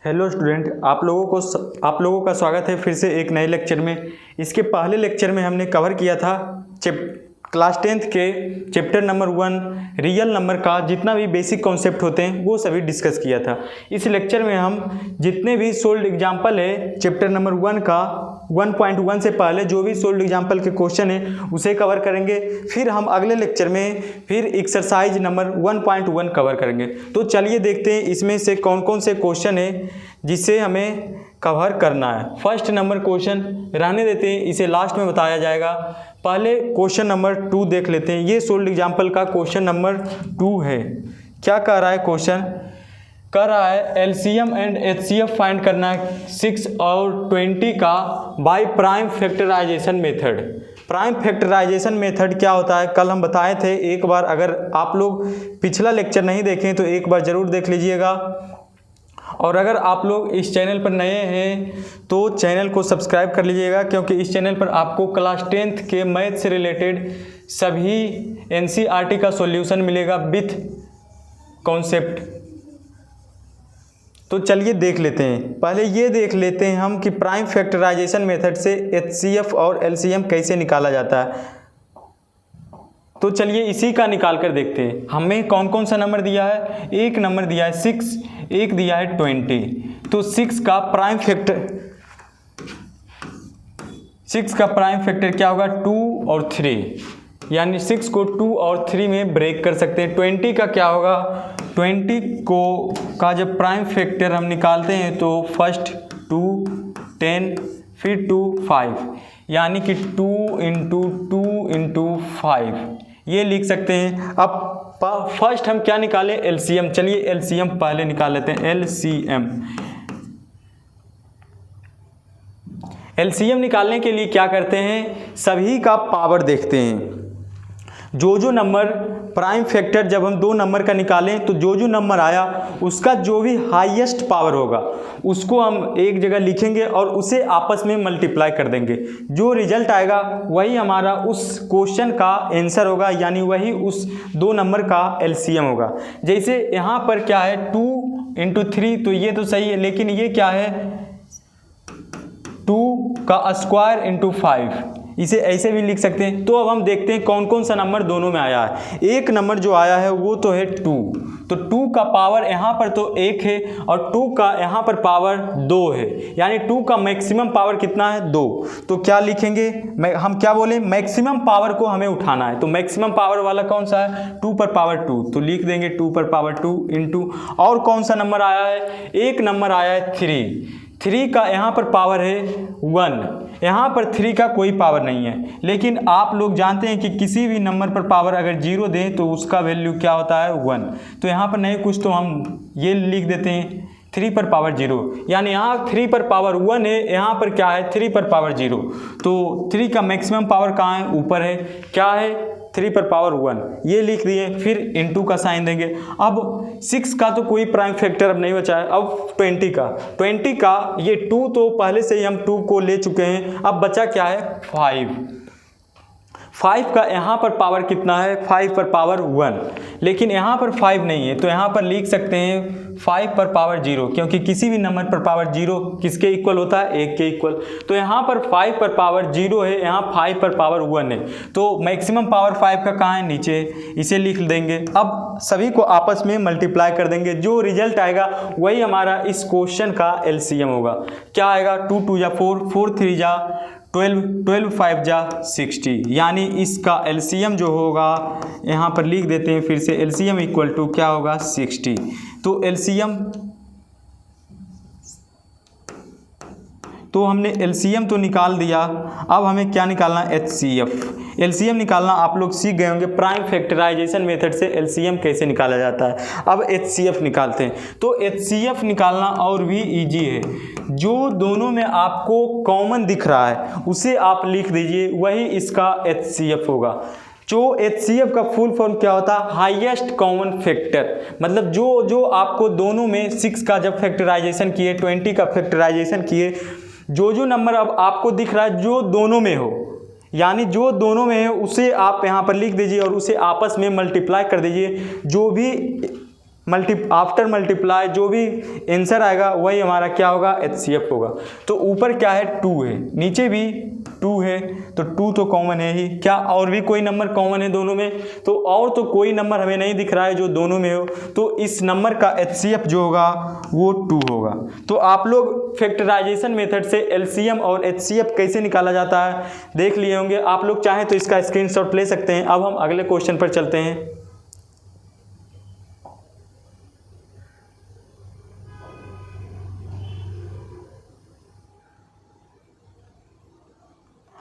Hello student, आप लोगों का स्वागत है फिर से एक नए लेक्चर में। इसके पहले लेक्चर में हमने कवर किया था क्लास 10th के चैप्टर नंबर 1 रियल नंबर का जितना भी बेसिक कॉन्सेप्ट होते हैं वो सभी डिस्कस किया था। इस लेक्चर में हम जितने भी सोल्ड एग्जाम्पल है चैप्टर नंबर 1 का 1.1 से पहले जो भी सोल्ड एग्जाम्पल के क्वेश्चन है उसे कवर करेंगे। फिर हम अगले लेक्चर में फिर एक्सरसाइज नंबर 1.1 कवर करेंगे। तो चलिए देखते हैं इसमें से कौन कौन से क्वेश्चन है जिसे हमें कवर करना है। फर्स्ट नंबर क्वेश्चन रहने देते हैं, इसे लास्ट में बताया जाएगा। पहले क्वेश्चन नंबर 2 देख लेते हैं। ये सोल्ड एग्जाम्पल का क्वेश्चन नंबर 2 है। क्या कह रहा है क्वेश्चन? कह रहा है एलसीएम एंड एचसीएफ फाइंड करना है 6 और 20 का by prime factorization method. Prime factorization method क्या होता है कल हम बताए थे। एक बार अगर आप लोग पिछला लेक्चर नहीं देखें तो एक बार ज़रूर देख लीजिएगा। और अगर आप लोग इस चैनल पर नए हैं तो चैनल को सब्सक्राइब कर लीजिएगा, क्योंकि इस चैनल पर आपको क्लास 10th के मैथ से रिलेटेड सभी एनसीईआरटी का सॉल्यूशन मिलेगा विथ कॉन्सेप्ट। तो चलिए देख लेते हैं। पहले ये देख लेते हैं हम कि प्राइम फैक्टराइजेशन मेथड से एचसीएफ और एलसीएम कैसे निकाला जाता है। तो चलिए इसी का निकाल कर देखते हैं। हमें कौन कौन सा नंबर दिया है? एक नंबर दिया है 6, एक दिया है 20। तो 6 का प्राइम फैक्टर क्या होगा? 2 और 3, यानी 6 को 2 और 3 में ब्रेक कर सकते हैं। 20 का क्या होगा? 20 का जब प्राइम फैक्टर हम निकालते हैं तो फर्स्ट 2 10 फिर 2 5, यानी कि 2 × 2 × 5 ये लिख सकते हैं। अब फर्स्ट हम क्या निकालें? एलसीएम। चलिए एलसीएम पहले निकाल लेते हैं। एलसीएम निकालने के लिए क्या करते हैं? सभी का पावर देखते हैं। जो नंबर प्राइम फैक्टर जब हम 2 नंबर का निकालें तो जो नंबर आया उसका जो भी हाईएस्ट पावर होगा उसको हम एक जगह लिखेंगे और उसे आपस में मल्टीप्लाई कर देंगे। जो रिजल्ट आएगा वही हमारा उस क्वेश्चन का आंसर होगा, यानी वही उस 2 नंबर का एलसीएम होगा। जैसे यहाँ पर क्या है 2 × 3, तो ये तो सही है, लेकिन ये क्या है 2 का स्क्वायर × 5, इसे ऐसे भी लिख सकते हैं। तो अब हम देखते हैं कौन कौन सा नंबर दोनों में आया है। एक नंबर जो आया है वो तो है 2, तो 2 का पावर यहाँ पर तो 1 है और 2 का यहाँ पर पावर 2 है, यानी 2 का मैक्सिमम पावर कितना है? 2। तो क्या लिखेंगे? हम क्या बोले? मैक्सिमम पावर को हमें उठाना है। तो मैक्सिमम पावर वाला कौन सा है? 2 पर पावर 2, तो लिख देंगे 2 पर पावर 2 × और कौन सा नंबर आया है? एक नंबर आया है 3 का यहाँ पर पावर है 1, यहाँ पर 3 का कोई पावर नहीं है। लेकिन आप लोग जानते हैं कि किसी भी नंबर पर पावर अगर 0 दें तो उसका वैल्यू क्या होता है? 1। तो यहाँ पर नहीं कुछ तो हम ये लिख देते हैं 3 पर पावर 0, यानी यहाँ 3 पर पावर 1 है, यहाँ पर क्या है 3 पर पावर 0। तो 3 का मैक्सिमम पावर कहाँ है? ऊपर है। क्या है? 3 पर पावर 1, ये लिख दिए। फिर × का साइन देंगे। अब 6 का तो कोई प्राइम फैक्टर अब नहीं बचा है। अब 20 का ये 2 तो पहले से ही हम 2 को ले चुके हैं। अब बचा क्या है? 5 का यहाँ पर पावर कितना है? 5 पर पावर 1, लेकिन यहाँ पर 5 नहीं है, तो यहाँ पर लिख सकते हैं 5 पर पावर 0, क्योंकि किसी भी नंबर पर पावर 0 किसके इक्वल होता है? 1 के इक्वल। तो यहाँ पर 5 पर पावर 0 है, यहाँ 5 पर पावर 1 है, तो मैक्सिमम पावर 5 का कहाँ है? नीचे, इसे लिख देंगे। अब सभी को आपस में मल्टीप्लाई कर देंगे। जो रिजल्ट आएगा वही हमारा इस क्वेश्चन का एलसीएम होगा। क्या आएगा? 2 × 2 = 4, 4 × 3 = 12, 12 × 5 = 60, यानी इसका एलसीएम जो होगा यहाँ पर लिख देते हैं फिर से। एलसीएम इक्वल टू क्या होगा? 60। तो एलसीएम, तो हमने एलसीएम तो निकाल दिया। अब हमें क्या निकालना है? एचसीएफ। एलसीएम निकालना आप लोग सीख गए होंगे। प्राइम फैक्टराइजेशन मेथड से एलसीएम कैसे निकाला जाता है। अब एचसीएफ निकालते हैं। तो एचसीएफ निकालना और भी इजी है। जो दोनों में आपको कॉमन दिख रहा है उसे आप लिख दीजिए, वही इसका एचसीएफ होगा। जो एचसीएफ का फुल फॉर्म क्या होता है? Highest common factor. मतलब जो आपको दोनों में 6 का जब फैक्टराइजेशन किए, 20 का फैक्टराइजेशन किए, जो नंबर अब आपको दिख रहा है जो दोनों में हो, यानी जो दोनों में है उसे आप यहाँ पर लिख दीजिए और उसे आपस में मल्टीप्लाई कर दीजिए। जो भी आफ्टर मल्टीप्लाई जो भी आंसर आएगा वही हमारा क्या होगा, HCF होगा। तो ऊपर क्या है 2 है, नीचे भी 2 है, तो 2 तो कॉमन है ही। क्या और भी कोई नंबर कॉमन है दोनों में? तो और तो कोई नंबर हमें नहीं दिख रहा है जो दोनों में हो, तो इस नंबर का HCF जो होगा वो 2 होगा। तो आप लोग फैक्टराइजेशन मेथड से LCM और HCF कैसे निकाला जाता है देख लिए होंगे। आप लोग चाहें तो इसका स्क्रीनशॉट ले सकते हैं। अब हम अगले क्वेश्चन पर चलते हैं।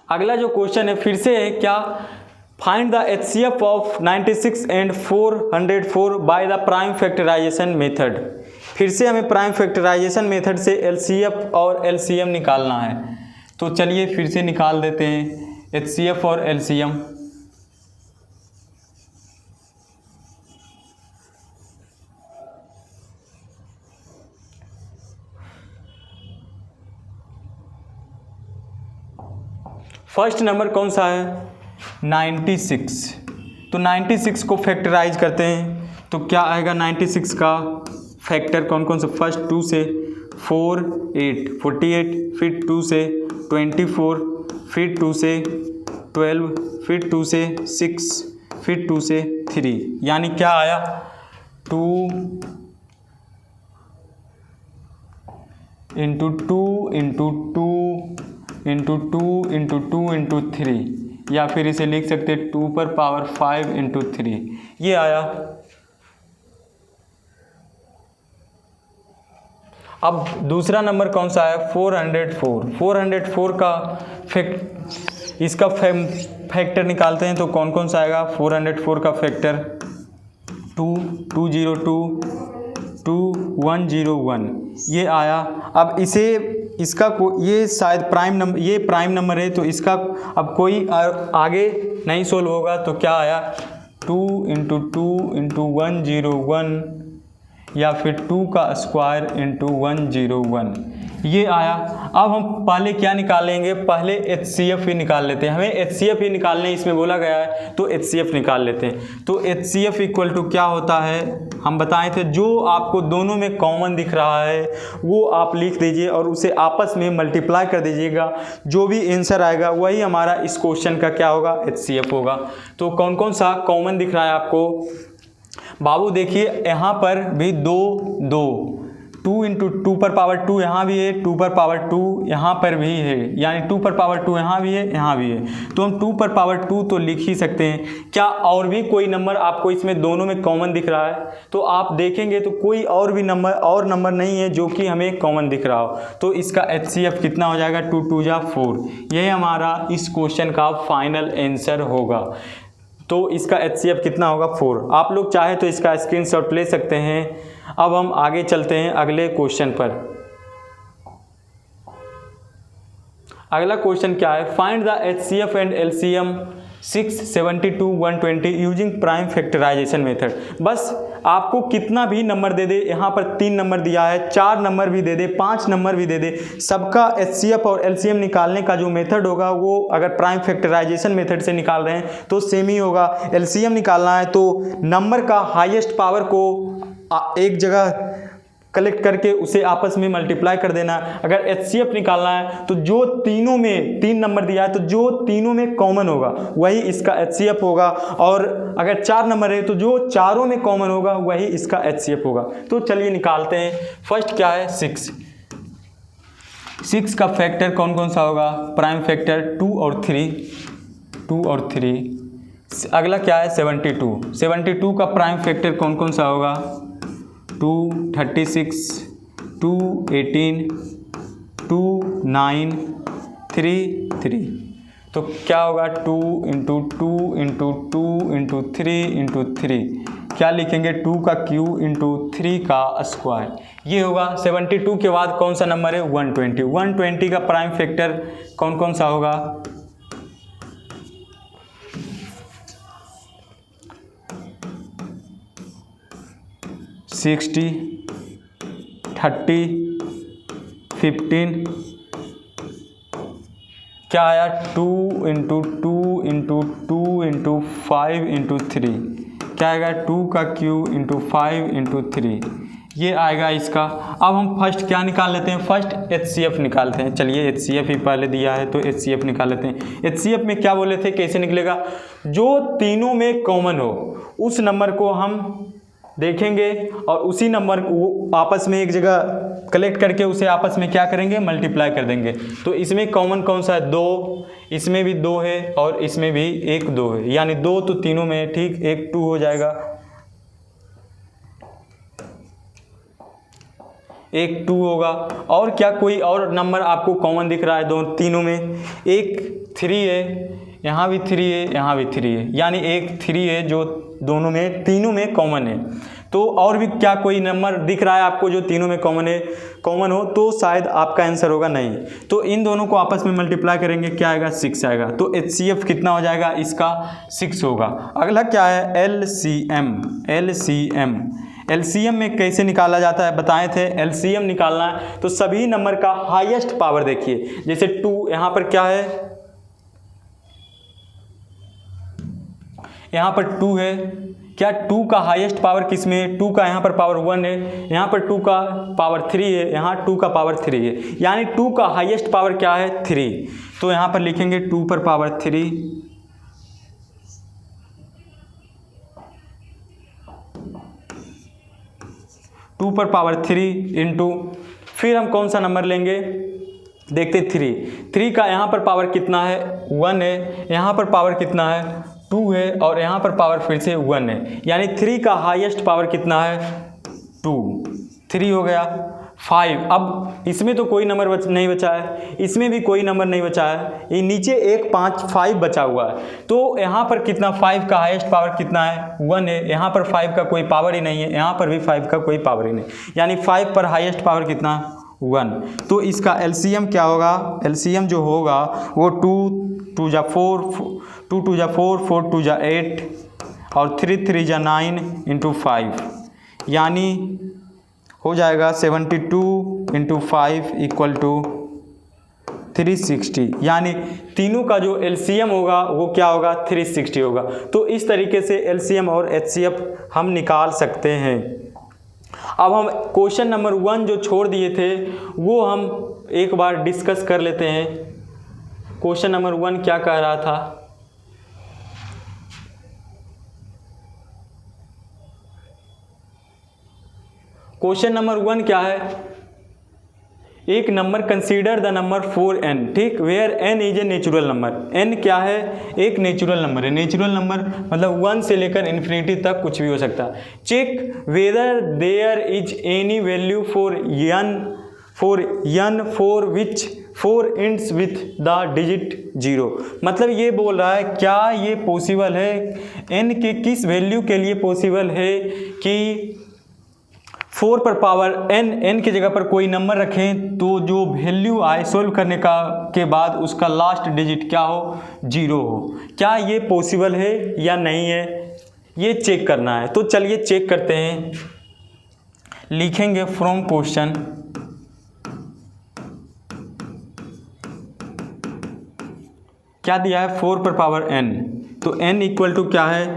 अगला जो क्वेश्चन है फिर से है क्या, find the HCF of 96 and 404 by the prime factorization method. फिर से हमें प्राइम फैक्टराइजेशन मेथड से LCF और LCM निकालना है। तो चलिए फिर से निकाल देते हैं HCF और LCM। फर्स्ट नंबर कौन सा है, 96। तो 96 को फैक्टराइज करते हैं तो क्या आएगा, 96 का फैक्टर कौन कौन सा, फर्स्ट 2 से 4 8 48, फिर 2 से 24, फिर 2 से 12, फिर 2 से 6, फिर 2 से 3, यानी क्या आया 2 into 2 into 2 into 2 into 2 into 3, या फिर इसे लिख सकते 2 पर पावर 5 इंटू 3, ये आया। अब दूसरा नंबर कौन सा है, 404। 404 का इसका फैक्टर निकालते हैं तो कौन कौन सा आएगा, 404 का फैक्टर 2 202 2 101, ये आया। अब इसका ये शायद प्राइम नंबर, ये प्राइम नंबर है तो इसका अब कोई आगे नहीं सोल्व होगा, तो क्या आया 2 इंटू 2 इंटू 101, या फिर 2 का स्क्वायर इंटू 101, ये आया। अब हम पहले क्या निकालेंगे, पहले HCF ही निकाल लेते हैं। हमें HCF ही निकालने इसमें बोला गया है तो HCF निकाल लेते हैं। तो HCF इक्वल टू क्या होता है, हम बताए थे जो आपको दोनों में कॉमन दिख रहा है वो आप लिख दीजिए और उसे आपस में मल्टीप्लाई कर दीजिएगा, जो भी आंसर आएगा वही हमारा इस क्वेश्चन का क्या होगा, HCF होगा। तो कौन कौन सा कॉमन दिख रहा है आपको बाबू, देखिए यहाँ पर भी 2 इंटू 2 पर पावर 2 यहाँ भी है, 2 पर पावर 2 यहाँ पर भी है, यानी 2 पर पावर 2 यहाँ भी है, यहाँ भी है, तो हम 2 पर पावर 2 तो लिख ही सकते हैं। क्या और भी कोई नंबर आपको इसमें दोनों में कॉमन दिख रहा है, तो आप देखेंगे तो कोई और भी नंबर नहीं है जो कि हमें कॉमन दिख रहा हो, तो इसका HCF कितना हो जाएगा, 2 2 जा 4, यही हमारा इस क्वेश्चन का फाइनल आंसर होगा। तो इसका HCF कितना होगा, 4। आप लोग चाहे तो इसका स्क्रीनशॉट ले सकते हैं। अब हम आगे चलते हैं अगले क्वेश्चन पर। अगला क्वेश्चन क्या है, find the HCF and LCM 6 72 120 using prime factorization method. बस आपको कितना भी नंबर दे दे, यहाँ पर 3 नंबर दिया है, 4 नंबर भी दे दे, 5 नंबर भी दे दे, सबका HCF और LCM निकालने का जो मेथड होगा वो अगर प्राइम फैक्टराइजेशन मेथड से निकाल रहे हैं तो सेम ही होगा। LCM निकालना है तो नंबर का हाईएस्ट पावर को एक जगह कलेक्ट करके उसे आपस में मल्टीप्लाई कर देना। अगर HCF निकालना है तो जो तीनों में 3 नंबर दिया है तो जो तीनों में कॉमन होगा वही इसका HCF होगा, और अगर 4 नंबर है तो जो चारों में कॉमन होगा वही इसका HCF होगा। तो चलिए निकालते हैं। फर्स्ट क्या है, 6 का फैक्टर कौन कौन सा होगा, प्राइम फैक्टर 2 और 3। अगला क्या है, 72 का प्राइम फैक्टर कौन कौन सा होगा, 2 36 2 18 2 9 3 तो क्या होगा 2 इंटू 2 इंटू 2 इंटू 3 इंटू 3, क्या लिखेंगे 2 का क्यूब इंटू 3 का स्क्वायर, ये होगा। 72 के बाद कौन सा नंबर है, 120 का प्राइम फैक्टर कौन कौन सा होगा, 60 30 15, क्या आया 2 इंटू 2 इंटू 2 इंटू 5 इंटू 3, क्या आएगा 2 का क्यूब इंटू 5 इंटू 3, ये आएगा इसका। अब हम फर्स्ट क्या निकाल लेते हैं, फर्स्ट HCF निकालते हैं। चलिए HCF ही पहले दिया है तो HCF निकाल लेते हैं। HCF में क्या बोले थे, कैसे निकलेगा, जो तीनों में कॉमन हो उस नंबर को हम देखेंगे और उसी नंबर को आपस में एक जगह कलेक्ट करके उसे आपस में क्या करेंगे, मल्टीप्लाई कर देंगे। तो इसमें कॉमन कौन सा है, 2, इसमें भी 2 है और इसमें भी एक 2 है, यानी 2 तो तीनों में है, ठीक, एक 2 हो जाएगा, एक 2 होगा। और क्या कोई और नंबर आपको कॉमन दिख रहा है दो तीनों में, एक 3 है, यहाँ भी 3 है, यहाँ भी 3 है, यानी एक 3 है जो दोनों में तीनों में कॉमन है। तो और भी क्या कोई नंबर दिख रहा है आपको जो तीनों में कॉमन हो, तो शायद आपका आंसर होगा नहीं। तो इन दोनों को आपस में मल्टीप्लाई करेंगे, क्या आएगा, 6 आएगा। तो HCF कितना हो जाएगा, इसका 6 होगा। अगला क्या है, LCM। LCM में कैसे निकाला जाता है बताए थे। LCM निकालना है तो सभी नंबर का हाईएस्ट पावर देखिए, जैसे 2 यहाँ पर क्या है, यहाँ पर 2 है, क्या 2 का हाईएस्ट पावर किस में है, 2 का यहाँ पर पावर 1 है, यहाँ पर 2 का पावर 3 है, यहाँ 2 का पावर 3 है, यानी 2 का हाईएस्ट पावर क्या है, 3। तो यहाँ पर लिखेंगे 2 पर पावर 3, पर पावर 3 इंटू, फिर हम कौन सा नंबर लेंगे, देखते 3 का यहाँ पर पावर कितना है, 1 है, यहाँ पर पावर कितना है, 2 है, और यहाँ पर पावर फिर से 1 है, यानी 3 का हाईएस्ट पावर कितना है, 2, 3 हो गया। 5, अब इसमें तो कोई नंबर नहीं बचा है, इसमें भी कोई नंबर नहीं बचा है, ये नीचे एक 5 बचा हुआ है। तो यहाँ पर कितना, 5 का हाईएस्ट पावर कितना है, 1 है, यहाँ पर 5 का कोई पावर ही नहीं है, यहाँ पर भी 5 का कोई पावर ही नहीं, यानी 5 पर हाईएस्ट पावर कितना, 1। तो इसका LCM क्या होगा, LCM जो होगा वो 2 2 जा 4, 2 2 जा 4, 4 2 जा 8 और 3 3 जा 9 इंटू 5, यानी हो जाएगा 72 इंटू 5 इक्वल टू 360, यानी तीनों का जो LCM होगा वो क्या होगा, 360 होगा। तो इस तरीके से LCM और HCF हम निकाल सकते हैं। अब हम क्वेश्चन नंबर 1 जो छोड़ दिए थे वो हम एक बार डिस्कस कर लेते हैं। क्वेश्चन नंबर 1 क्या कह रहा था, क्वेश्चन नंबर 1 क्या है, एक number consider the number 4n, ठीक, where n is a natural number. n क्या है, एक नेचुरल नंबर है। नेचुरल नंबर मतलब 1 से लेकर इन्फिनिटी तक कुछ भी हो सकता है। Check whether there is any value for n for which 4 ends with the digit 0। मतलब ये बोल रहा है क्या ये पॉसिबल है, n के किस वैल्यू के लिए पॉसिबल है कि 4 पर पावर n के जगह पर कोई नंबर रखें तो जो वैल्यू आए सोल्व करने के बाद उसका लास्ट डिजिट क्या हो, 0 हो। क्या ये पॉसिबल है या नहीं है, ये चेक करना है। तो चलिए चेक करते हैं। लिखेंगे फ्रॉम क्वेश्चन, क्या दिया है, 4 पर पावर n, तो n इक्वल टू क्या है,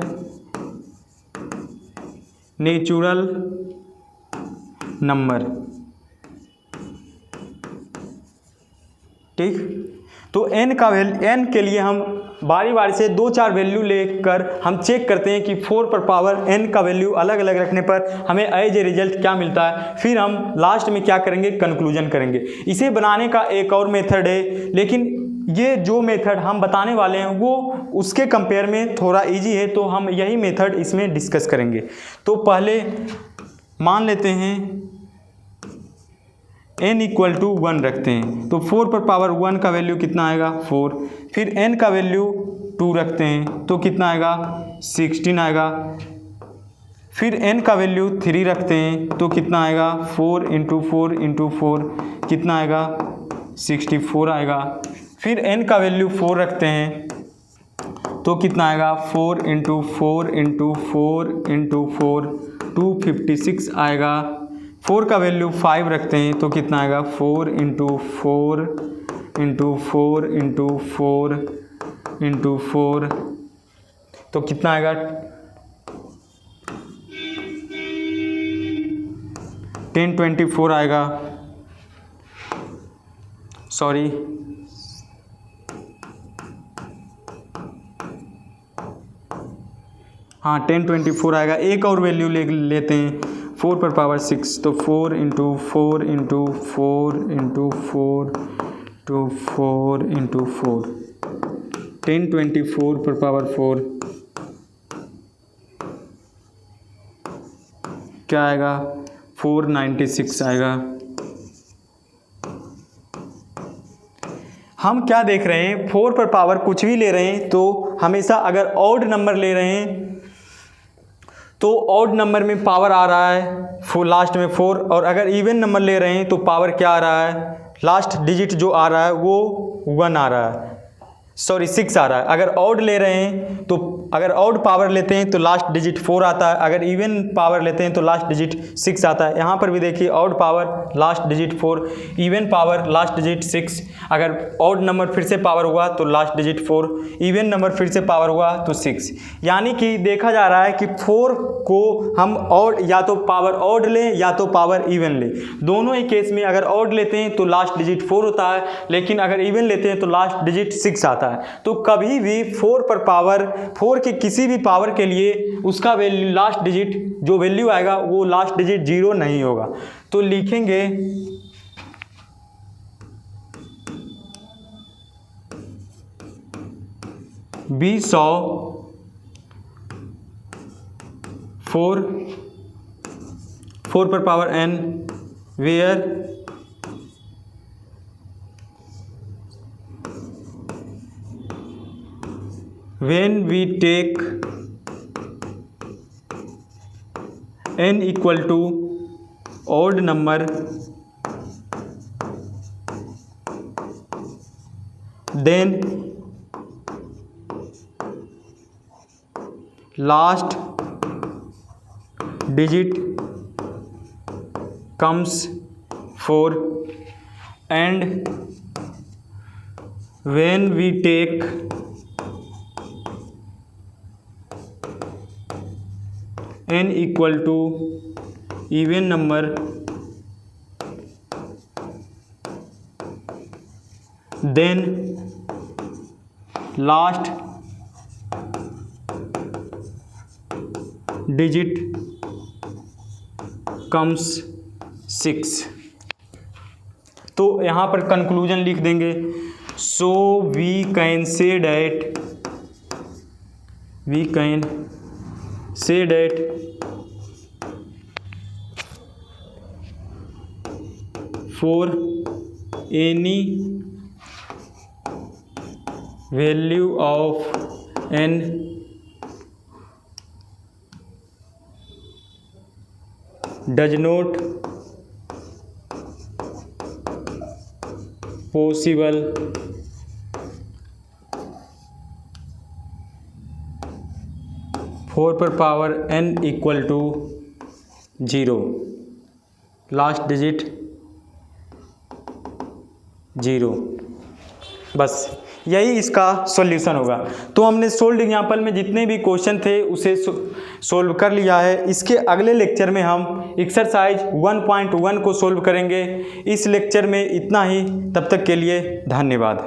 नेचुरल नंबर, ठीक। तो n के लिए हम बारी बारी से 2-4 वैल्यू लेकर हम चेक करते हैं कि 4 पर पावर n का वैल्यू अलग अलग रखने पर हमें एज ए रिजल्ट क्या मिलता है। फिर हम लास्ट में क्या करेंगे, कंक्लूजन करेंगे। इसे बनाने का एक और मेथड है, लेकिन ये जो मेथड हम बताने वाले हैं वो उसके कंपेयर में थोड़ा इजी है, तो हम यही मेथड इसमें डिस्कस करेंगे। तो पहले मान लेते हैं n इक्वल टू 1 रखते हैं, तो 4 पर पावर 1 का वैल्यू कितना आएगा, 4। फिर n का वैल्यू 2 रखते हैं तो कितना आएगा, 16 आएगा। फिर n का वैल्यू 3 रखते हैं तो कितना आएगा, 4 इंटू 4 इंटू 4 कितना आएगा, 64 आएगा। फिर n का वैल्यू 4 रखते हैं तो कितना आएगा, 4 इंटू 4 इंटू 4 इंटू 4 256 आएगा। 4 का वैल्यू 5 रखते हैं तो कितना आएगा, 4 इंटू 4 इंटू 4 इंटू 4 इंटू 4 तो कितना आएगा, 1024 आएगा, सॉरी हाँ 1024 आएगा। एक और वैल्यू लेते हैं 4 पर पावर 6, तो 4 into 4 into 4 into 4 to 4 into 4, 1024 पर पावर 4 क्या आएगा, 496 आएगा। हम क्या देख रहे हैं, 4 पर पावर कुछ भी ले रहे हैं तो हमेशा अगर ऑड नंबर ले रहे हैं तो ऑड नंबर में पावर आ रहा है लास्ट में 4, और अगर इवन नंबर ले रहे हैं तो पावर क्या आ रहा है, लास्ट डिजिट जो आ रहा है वो 1 आ रहा है, सॉरी 6 आ रहा है। अगर ऑड ले रहे हैं तो अगर ऑड पावर लेते हैं तो लास्ट डिजिट 4 आता है, अगर इवन पावर लेते हैं तो लास्ट डिजिट 6 आता है। यहाँ पर भी देखिए odd power last digit 4, even power last digit 6, अगर ऑड नंबर फिर से पावर हुआ तो लास्ट डिजिट 4, इवन नंबर फिर से पावर हुआ तो 6। यानी कि देखा जा रहा है कि 4 को हम ऑड या तो पावर ऑड लें या तो पावर इवन लें, दोनों ही केस में अगर ऑड लेते हैं तो लास्ट डिजिट 4 होता है, लेकिन अगर इवन लेते हैं तो लास्ट डिजिट 6 आता है। तो कभी भी 4 पर पावर 4 के किसी भी पावर के लिए उसका वैल्यू लास्ट डिजिट जो वैल्यू आएगा वो लास्ट डिजिट 0 नहीं होगा। तो लिखेंगे बी 100 4 पर power n where when we take n equal to odd number then last digit comes 4, and when we take n equal to even number then last digit comes 6। तो यहाँ पर conclusion लिख देंगे, so we can say that for any value of n does not possible four पर power n equal to 0, last digit 0। बस यही इसका solution होगा। तो हमने सोल्ड एग्जाम्पल में जितने भी क्वेश्चन थे उसे सोल्व कर लिया है। इसके अगले लेक्चर में हम एक्सरसाइज 1.1 को सोल्व करेंगे। इस लेक्चर में इतना ही, तब तक के लिए धन्यवाद।